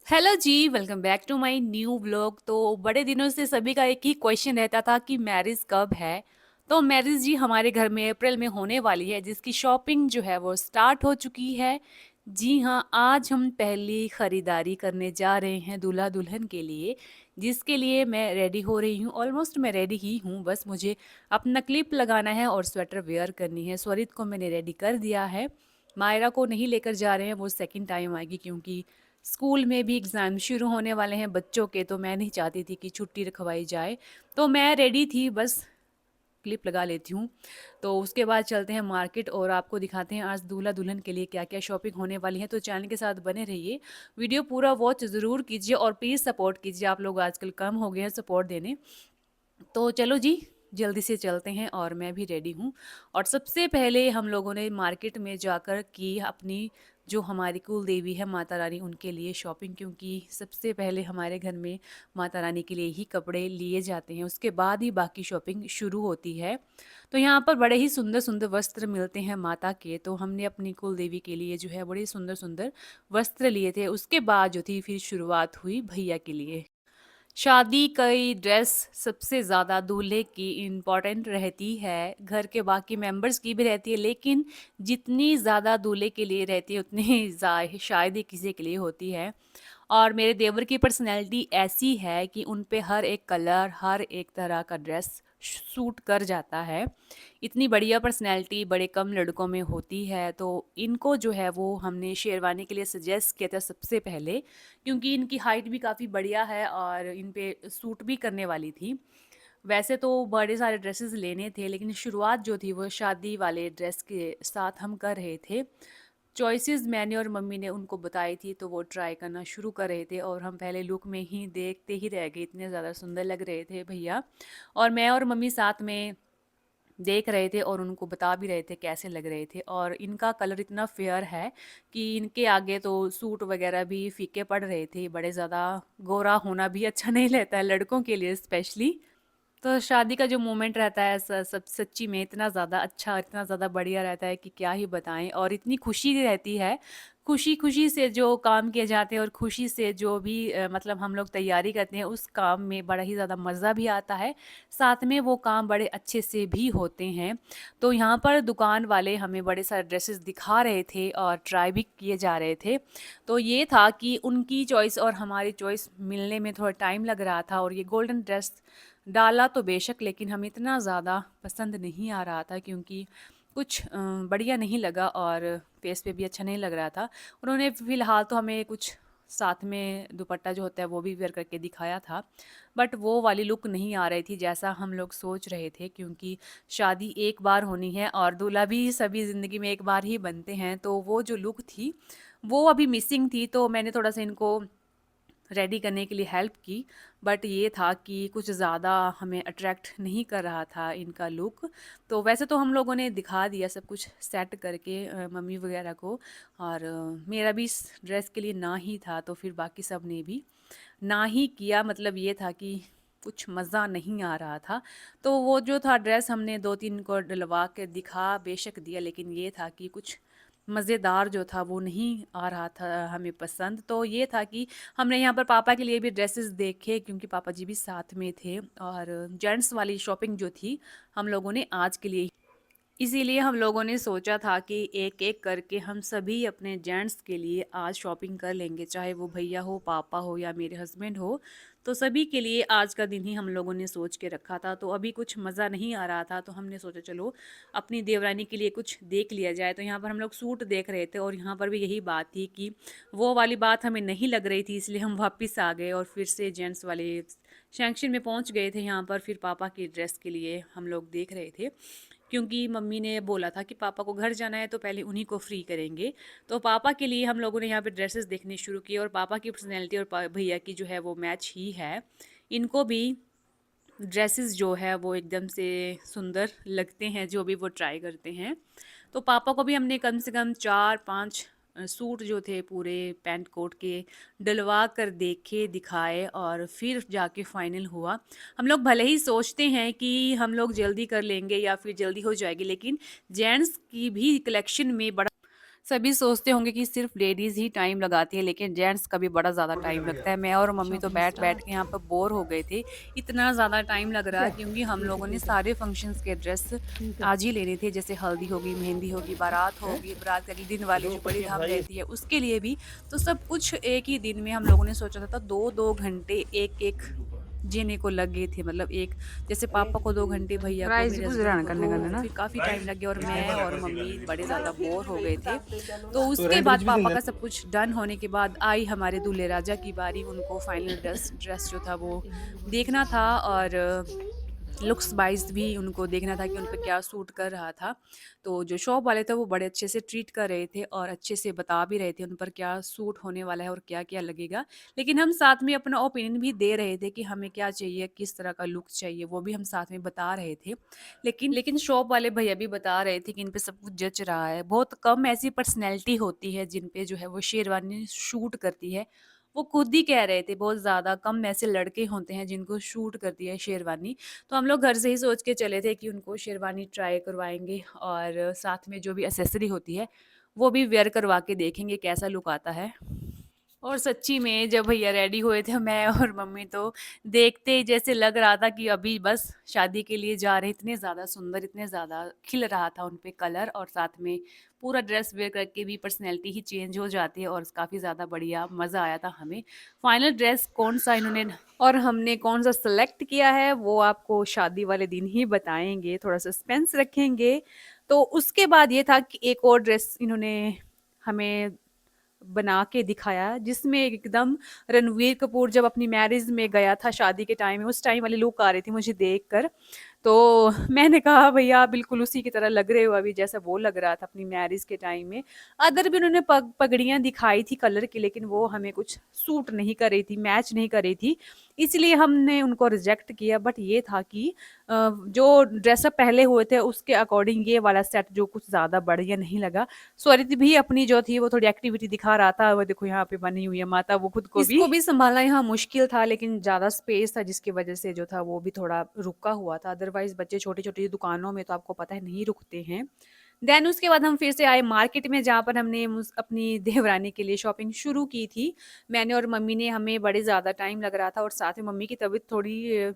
Hello जी, welcome back to my new vlog. तो बड़े दिनों से सभी का एक ही क्वेश्चन रहता था कि मैरिज कब है। तो मैरिज जी हमारे घर में अप्रैल में होने वाली है, जिसकी शॉपिंग जो है वो स्टार्ट हो चुकी है। जी हाँ, आज हम पहली खरीदारी करने जा रहे हैं दूल्हा दुल्हन के लिए, जिसके लिए मैं रेडी हो रही हूँ। ऑलमोस्ट मैं रेडी ही हूँ, बस मुझे अपना क्लिप लगाना है और स्वेटर वेयर करनी है। स्वरित को मैंने रेडी कर दिया है। मायरा को नहीं लेकर जा रहे हैं, वो सेकंड टाइम आएगी क्योंकि स्कूल में भी एग्ज़ाम शुरू होने वाले हैं बच्चों के, तो मैं नहीं चाहती थी कि छुट्टी रखवाई जाए। तो मैं रेडी थी, बस क्लिप लगा लेती हूँ। तो उसके बाद चलते हैं मार्केट और आपको दिखाते हैं आज दूल्हा दुल्हन के लिए क्या क्या शॉपिंग होने वाली है। तो चैनल के साथ बने रहिए, वीडियो पूरा वॉच ज़रूर कीजिए और प्लीज़ सपोर्ट कीजिए। आप लोग आजकल कम हो गए हैं सपोर्ट देने। तो चलो जी, जल्दी से चलते हैं और मैं भी रेडी हूँ। और सबसे पहले हम लोगों ने मार्केट में जाकर की अपनी जो हमारी कुल देवी है माता रानी, उनके लिए शॉपिंग, क्योंकि सबसे पहले हमारे घर में माता रानी के लिए ही कपड़े लिए जाते हैं, उसके बाद ही बाकी शॉपिंग शुरू होती है। तो यहाँ पर बड़े ही सुंदर सुंदर वस्त्र मिलते हैं माता के, तो हमने अपनी कुल देवी के लिए जो है बड़े सुंदर सुंदर वस्त्र लिए थे। उसके बाद जो थी फिर शुरुआत हुई भैया के लिए। शादी की ड्रेस सबसे ज़्यादा दूल्हे की इम्पॉर्टेंट रहती है, घर के बाकी मेंबर्स की भी रहती है, लेकिन जितनी ज़्यादा दूल्हे के लिए रहती है उतनी शायद ही किसी के लिए होती है। और मेरे देवर की पर्सनैलिटी ऐसी है कि उन पे हर एक कलर, हर एक तरह का ड्रेस सूट कर जाता है। इतनी बढ़िया पर्सनैलिटी बड़े कम लड़कों में होती है, तो इनको जो है वो हमने शेरवानी के लिए सजेस्ट किया था सबसे पहले, क्योंकि इनकी हाइट भी काफ़ी बढ़िया है और इन पे सूट भी करने वाली थी। वैसे तो बड़े सारे ड्रेसेस लेने थे, लेकिन शुरुआत जो थी वो शादी वाले ड्रेस के साथ हम कर रहे थे। चॉइसेस मैंने और मम्मी ने उनको बताई थी, तो वो ट्राई करना शुरू कर रहे थे और हम पहले लुक में ही देखते ही रह गए, इतने ज़्यादा सुंदर लग रहे थे भैया। और मैं और मम्मी साथ में देख रहे थे और उनको बता भी रहे थे कैसे लग रहे थे। और इनका कलर इतना फेयर है कि इनके आगे तो सूट वगैरह भी फीके पड़ रहे थे। बड़े ज़्यादा गोरा होना भी अच्छा नहीं रहता है लड़कों के लिए स्पेशली। तो शादी का जो मोमेंट रहता है सब सच्ची में इतना ज़्यादा अच्छा, इतना ज़्यादा बढ़िया रहता है कि क्या ही बताएं। और इतनी खुशी रहती है, खुशी खुशी से जो काम किए जाते हैं और खुशी से जो भी मतलब हम लोग तैयारी करते हैं, उस काम में बड़ा ही ज़्यादा मज़ा भी आता है, साथ में वो काम बड़े अच्छे से भी होते हैं। तो यहाँ पर दुकान वाले हमें बड़े सारे ड्रेसेस दिखा रहे थे और ट्राई भी किए जा रहे थे। तो ये था कि उनकी चॉइस और हमारी चॉइस मिलने में थोड़ा टाइम लग रहा था। और ये गोल्डन ड्रेस डाला तो बेशक, लेकिन हमें इतना ज़्यादा पसंद नहीं आ रहा था, क्योंकि कुछ बढ़िया नहीं लगा और फेस पे भी अच्छा नहीं लग रहा था। उन्होंने फ़िलहाल तो हमें कुछ साथ में दुपट्टा जो होता है वो भी वेयर करके दिखाया था, बट वो वाली लुक नहीं आ रही थी जैसा हम लोग सोच रहे थे, क्योंकि शादी एक बार होनी है और दूल्हा भी सभी ज़िंदगी में एक बार ही बनते हैं। तो वो जो लुक थी वो अभी मिसिंग थी, तो मैंने थोड़ा सा इनको रेडी करने के लिए हेल्प की। बट ये था कि कुछ ज़्यादा हमें अट्रैक्ट नहीं कर रहा था इनका लुक। तो वैसे तो हम लोगों ने दिखा दिया सब कुछ सेट करके मम्मी वगैरह को। और मेरा भी इस ड्रेस के लिए ना ही था, तो फिर बाकी सब ने भी ना ही किया। मतलब ये था कि कुछ मज़ा नहीं आ रहा था। तो वो जो था ड्रेस हमने 2-3 को डलवा के दिखा बेशक दिया, लेकिन ये था कि कुछ मज़ेदार जो था वो नहीं आ रहा था हमें पसंद। तो ये था कि हमने यहाँ पर पापा के लिए भी ड्रेसेस देखे, क्योंकि पापा जी भी साथ में थे। और जेंट्स वाली शॉपिंग जो थी हम लोगों ने आज के लिए, इसीलिए हम लोगों ने सोचा था कि एक एक करके हम सभी अपने जेंट्स के लिए आज शॉपिंग कर लेंगे, चाहे वो भैया हो, पापा हो या मेरे हस्बैंड हो। तो सभी के लिए आज का दिन ही हम लोगों ने सोच के रखा था। तो अभी कुछ मज़ा नहीं आ रहा था, तो हमने सोचा चलो अपनी देवरानी के लिए कुछ देख लिया जाए। तो यहाँ पर हम लोग सूट देख रहे थे और यहाँ पर भी यही बात थी कि वो वाली बात हमें नहीं लग रही थी, इसलिए हम वापस आ गए और फिर से जेंट्स वाले सेक्शन में पहुँच गए थे। यहाँ पर फिर पापा की ड्रेस के लिए हम लोग देख रहे थे, क्योंकि मम्मी ने बोला था कि पापा को घर जाना है तो पहले उन्हीं को फ्री करेंगे। तो पापा के लिए हम लोगों ने यहाँ पे ड्रेसेस देखने शुरू किए और पापा की पर्सनैलिटी और भैया की जो है वो मैच ही है। इनको भी ड्रेसेस जो है वो एकदम से सुंदर लगते हैं जो भी वो ट्राई करते हैं। तो पापा को भी हमने कम से कम 4-5 सूट जो थे पूरे पैंट कोट के डलवा कर देखे, दिखाए और फिर जाके फाइनल हुआ। हम लोग भले ही सोचते हैं कि हम लोग जल्दी कर लेंगे या फिर जल्दी हो जाएगी, लेकिन जेंट्स की भी कलेक्शन में बड़ा सभी सोचते होंगे कि सिर्फ लेडीज ही टाइम लगाती है, लेकिन जेंट्स का भी बड़ा ज़्यादा बोलने टाइम लगा लगता है। यार। मैं और मम्मी तो शॉपिंग बैठ-बैठ के यहाँ स्टार्ट। पर बोर हो गए थे। इतना ज़्यादा टाइम लग ठीक रहा है, क्योंकि हम वेट लोगों ने वेट सारे फंक्शंस के ड्रेस ठीक है। आज ही लेने थे, जैसे हल्दी होगी, मेहंदी होगी, बारात हैं? होगी, बारात के अगले दिन वाली दो जो बड़ी पत्तियां रस्म खाइए। रहती है, उसके लिए भी। तो सब कुछ एक ही दिन में हम लोगों ने सोचा था 2-2 घंटे एक-एक जीने को लग गए थे। मतलब एक, जैसे पापा को 2 घंटे, भैया को, प्राइस मेरे गुजरा हस्बैंड ना को, करने तो करने ना। फिर काफ़ी टाइम राइस लग गया और इसके मैं ऊपर और रखो मम्मी सीधा बड़े नीचे। ज़्यादा बोर हो गए थे। तो तो उसके रेंट बाद रिच भी पापा देंगे। का सब कुछ डन होने के बाद आई हमारे दूल्हे राजा की बारी। उनको फाइनल ड्रेस ड्रेस जो था वो देखना था, और लुक्स वाइज़ भी उनको देखना था कि उन पे क्या सूट कर रहा था। तो जो शॉप वाले थे वो बड़े अच्छे से ट्रीट कर रहे थे और अच्छे से बता भी रहे थे उन पर क्या सूट होने वाला है और क्या-क्या लगेगा। लेकिन हम साथ में अपना ओपिनियन भी दे रहे थे कि हमें क्या चाहिए, किस तरह का लुक चाहिए, वो भी हम साथ में बता रहे थे। लेकिन शॉप वाले भैया भी बता रहे थे कि इन पे सब कुछ जच रहा है। बहुत कम ऐसी पर्सनैलिटी होती है जिन पे जो है वो शेरवानी शूट करती है। वो खुद ही कह रहे थे, बहुत ज़्यादा कम ऐसे लड़के होते हैं जिनको शूट करती है शेरवानी। तो हम लोग घर से ही सोच के चले थे कि उनको शेरवानी ट्राई करवाएँगे और साथ में जो भी एक्सेसरी होती है, वो भी वियर करवा के देखेंगे कैसा लुक आता है। और सच्ची में जब भैया रेडी हुए थे, मैं और मम्मी तो देखते ही जैसे लग रहा था कि अभी बस शादी के लिए जा रहे हैं। इतने ज़्यादा सुंदर, इतने ज़्यादा खिल रहा था उन पे कलर, और साथ में पूरा ड्रेस वेयर करके भी पर्सनैलिटी ही चेंज हो जाती है और काफ़ी ज़्यादा बढ़िया मज़ा आया था हमें। फाइनल ड्रेस कौन-सा इन्होंने और हमने कौन-सा सेलेक्ट किया है, वो आपको शादी वाले दिन ही बताएँगे, थोड़ा सस्पेंस रखेंगे। तो उसके बाद ये था कि एक और ड्रेस इन्होंने हमें बना के दिखाया, जिसमें एकदम रणवीर कपूर जब अपनी मैरिज में गया था शादी के टाइम में, उस टाइम वाली लुक आ रही थी मुझे देखकर। तो मैंने कहा भैया बिल्कुल उसी की तरह लग रहे हो अभी, जैसा वो लग रहा था अपनी मैरिज के टाइम में। अदर भी उन्होंने पगड़ियाँ दिखाई थी कलर की, लेकिन वो हमें कुछ सूट नहीं कर रही थी, मैच नहीं कर रही थी, इसलिए हमने उनको रिजेक्ट किया। बट ये था कि जो ड्रेसअप पहले हुए थे उसके अकॉर्डिंग ये वाला सेट जो कुछ ज़्यादा बढ़िया नहीं लगा। स्वरित भी अपनी जो थी वो थोड़ी एक्टिविटी दिखा रहा था, वो देखो यहाँ पे बनी हुई है माता, वो खुद को इसको भी सँभालना यहाँ मुश्किल था, लेकिन ज़्यादा स्पेस था जिसकी वज़ह से जो था वो भी थोड़ा रुका हुआ था। अदरवाइज़ बच्चे छोटी-छोटी दुकानों में तो आपको पता है नहीं रुकते हैं। देन उसके बाद हम फिर से आए मार्केट में, जहाँ पर हमने अपनी देवरानी के लिए शॉपिंग शुरू की थी। मैंने और मम्मी ने, हमें बड़े ज़्यादा टाइम लग रहा था और साथ में मम्मी की तबीयत थोड़ी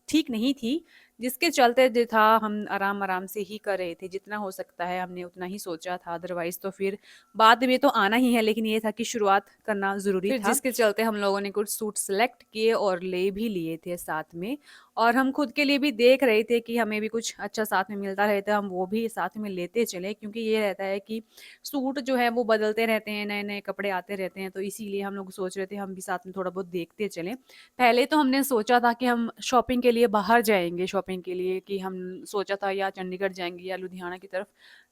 ठीक नहीं थी, जिसके चलते जो था हम आराम-आराम से ही कर रहे थे। जितना हो सकता है हमने उतना ही सोचा था, अदरवाइज़ तो फिर बाद में तो आना ही है, लेकिन ये था कि शुरुआत करना ज़रूरी फिर था। जिसके चलते हम लोगों ने कुछ सूट सेलेक्ट किए और ले भी लिए थे साथ में। और हम खुद के लिए भी देख रहे थे कि हमें भी कुछ अच्छा साथ में मिलता रहे तो हम वो भी साथ में लेते चले, क्योंकि ये रहता है कि सूट जो है वो बदलते रहते हैं, नए-नए कपड़े आते रहते हैं, तो इसीलिए हम लोग सोच रहे थे हम भी साथ में थोड़ा बहुत देखते चलें। पहले तो हमने सोचा था कि हम शॉपिंग के लिए बाहर जाएँगे, शॉपिंग के लिए कि हम सोचा था या चंडीगढ़ जाएँगे या लुधियाना की तरफ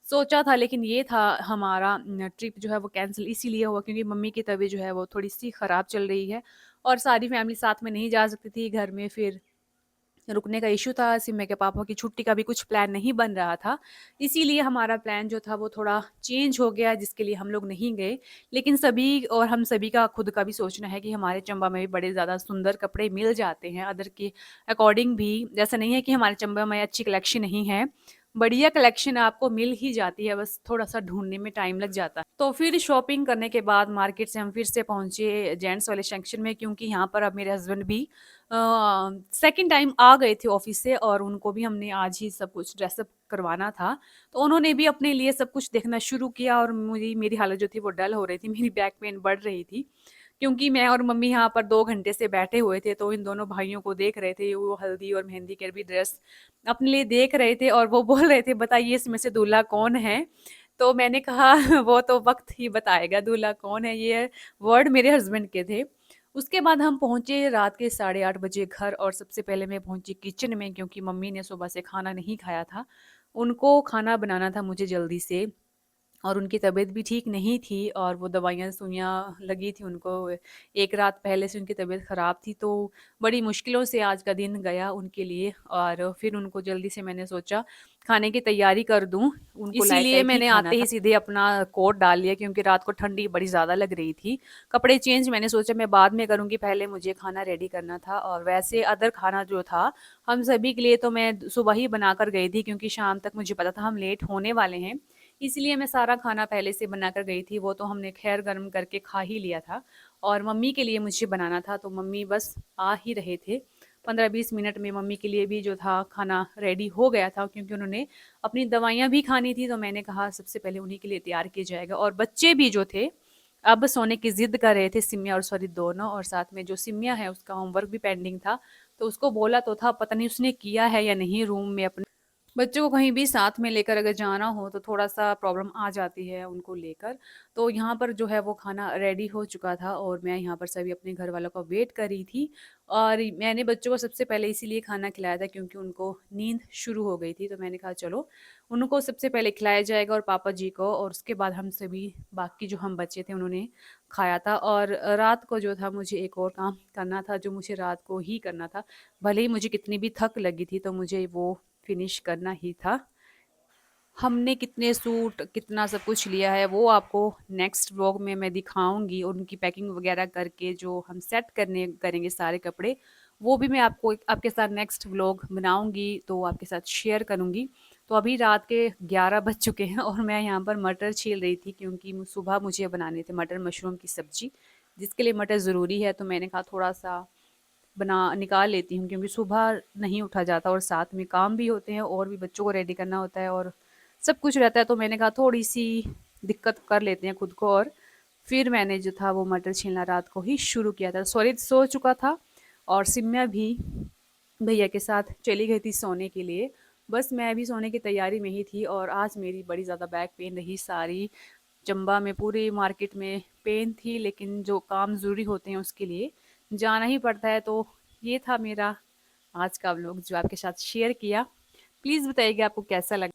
सोचा था, लेकिन ये था हमारा ट्रिप जो है वो कैंसल इसीलिए हुआ क्योंकि मम्मी की तबीयत जो है वो थोड़ी-सी ख़राब चल रही है और सारी फैमिली साथ में नहीं जा सकती थी। घर में फिर रुकने का इश्यू था, सिम्मे के पापा की छुट्टी का भी कुछ प्लान नहीं बन रहा था। इसीलिए हमारा प्लान जो था वो थोड़ा चेंज हो गया, जिसके लिए हम लोग नहीं गए। लेकिन सभी और हम सभी का खुद का भी सोचना है कि हमारे चंबा में भी बड़े ज़्यादा सुंदर कपड़े मिल जाते हैं अदर के अकॉर्डिंग भी। ऐसा नहीं है कि हमारे चंबा में अच्छी कलेक्शन नहीं है, बढ़िया कलेक्शन आपको मिल ही जाती है, बस थोड़ा-सा ढूँढने में टाइम लग जाता है। तो फिर शॉपिंग करने के बाद मार्केट से हम फिर से पहुँचे जेंट्स वाले सेक्शन में, क्योंकि यहाँ पर अब मेरे हस्बैंड भी सेकंड टाइम आ गए थे ऑफिस से और उनको भी हमने आज ही सब कुछ ड्रेसअप करवाना था। तो उन्होंने भी अपने लिए सब कुछ देखना शुरू किया और मेरी हालत जो थी वो डल हो रही थी, मेरी बैक पेन बढ़ रही थी। क्योंकि मैं और मम्मी यहाँ पर 2 घंटे से बैठे हुए थे, तो इन दोनों भाइयों को देख रहे थे, वो हल्दी और मेहंदी के भी ड्रेस अपने लिए देख रहे थे और वो बोल रहे थे, "बताइए इसमें से दूल्हा कौन है?" तो मैंने कहा, "वो तो वक़्त ही बताएगा दूल्हा कौन है।" ये वर्ड मेरे हस्बैंड के थे। उसके बाद हम पहुँचे रात के 8:30 बजे घर और सबसे पहले मैं पहुँची किचन में, क्योंकि मम्मी ने सुबह से खाना नहीं खाया था। उनको खाना बनाना था मुझे जल्दी से और उनकी तबीयत भी ठीक नहीं थी और वो दवाइयाँ सुइयाँ लगी थी उनको। 1 रात पहले से उनकी तबीयत ख़राब थी, तो बड़ी मुश्किलों से आज का दिन गया उनके लिए और फिर उनको जल्दी से मैंने सोचा खाने की तैयारी कर दूँ। उनको इसीलिए लाइट-लाइट ही मैंने खाना आते था। ही सीधे अपना कोट डाल लिया, क्योंकि रात को ठंडी बड़ी ज़्यादा लग रही थी। कपड़े चेंज मैंने सोचा मैं बाद में करूँगी, पहले मुझे खाना रेडी करना था और वैसे अदर खाना जो था, हम सभी के लिए तो मैं सुबह ही बनाकर गई थी, क्योंकि शाम तक मुझे पता था हम लेट होने वाले हैं। इसलिए मैं सारा खाना पहले से बनाकर गई थी, वो तो हमने ख़ैर गरम करके खा ही लिया था और मम्मी के लिए मुझे बनाना था, तो मम्मी बस आ ही रहे थे। 15-20 मिनट में मम्मी के लिए भी जो था खाना रेडी हो गया था क्योंकि उन्होंने अपनी दवाइयाँ भी खानी थी, तो मैंने कहा सबसे पहले उन्हीं के लिए तैयार किया जाएगा और बच्चे भी जो थे, अब सोने की ज़िद कर रहे थे सिम्या और स्वरित दोनों और साथ में जो सिम्या है उसका होमवर्क भी पेंडिंग था, तो उसको बोला तो था, पता नहीं उसने किया है या नहीं रूम में अपने। बच्चों को कहीं भी साथ में लेकर अगर जाना हो तो थोड़ा-सा प्रॉब्लम आ जाती है उनको लेकर। तो यहाँ पर जो है वो खाना रेडी हो चुका था और मैं यहाँ पर सभी अपने घरवालों का वेट कर रही थी और मैंने बच्चों को सबसे पहले इसीलिए खाना खिलाया था क्योंकि उनको नींद शुरू हो गई थी। तो मैंने कहा चलो उनको सबसे पहले खिलाया जाएगा और पापा जी को और उसके बाद हम सभी बाकी जो हम बच्चे थे उन्होंने खाया था और रात को जो था मुझे एक और काम करना था जो मुझे रात को ही करना था। भले ही मुझे कितनी भी थक लगी थी तो मुझे वो फिनिश करना ही था। हमने कितने सूट, कितना सब कुछ लिया है वो आपको नेक्स्ट व्लॉग में मैं दिखाऊँगी और उनकी पैकिंग वगैरह करके जो हम सेट करने करेंगे सारे कपड़े, वो भी मैं आपको आपके साथ नेक्स्ट व्लॉग बनाऊँगी तो आपके साथ शेयर करूँगी। तो अभी रात के 11 बज चुके हैं और मैं यहाँ पर मटर छील रही थी क्योंकि सुबह मुझे बनाने थे मटर मशरूम की सब्ज़ी, जिसके लिए मटर ज़रूरी है तो मैंने कहा थोड़ा-सा बना निकाल लेती हूँ क्योंकि सुबह नहीं उठा जाता और साथ में काम भी होते हैं और भी बच्चों को रेडी करना होता है और सब कुछ रहता है तो मैंने कहा थोड़ी-सी दिक्कत कर लेते हैं खुद को और फिर मैंने जो था वो मटर छीलना रात को ही शुरू किया था। सॉरी सो चुका था और सिम्या भी भैया के साथ चली गई थी सोने के लिए। बस मैं भी सोने की तैयारी में ही थी और आज मेरी बड़ी ज़्यादा बैक पेन रही सारी चंबा में पूरी मार्केट में पेन थी लेकिन जो काम ज़रूरी होते हैं उसके लिए जाना ही पड़ता है। तो ये था मेरा आज का व्लॉग जो आपके साथ शेयर किया। प्लीज़ बताइएगा आपको कैसा लगा?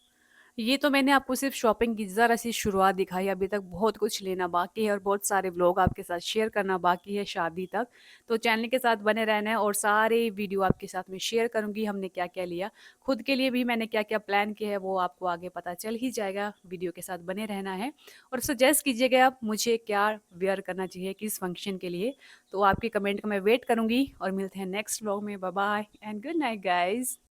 ये तो मैंने आपको सिर्फ शॉपिंग की ज़रा-सी शुरुआत दिखाई, अभी तक बहुत कुछ लेना बाकी है और बहुत सारे व्लॉग आपके साथ शेयर करना बाकी है शादी तक। तो चैनल के साथ बने रहना है और सारे वीडियो आपके साथ में शेयर करूँगी, हमने क्या-क्या लिया। खुद के लिए भी मैंने क्या-क्या प्लान किया है, वो आपको आगे पता चल ही जाएगा, वीडियो के साथ बने रहना है। और सजेस्ट कीजिएगा आप मुझे क्या वियर करना चाहिए, किस फंक्शन के लिए। तो आपके कमेंट का मैं वेट करूँगी और मिलते हैं नेक्स्ट व्लॉग में। Bye bye and good night guys.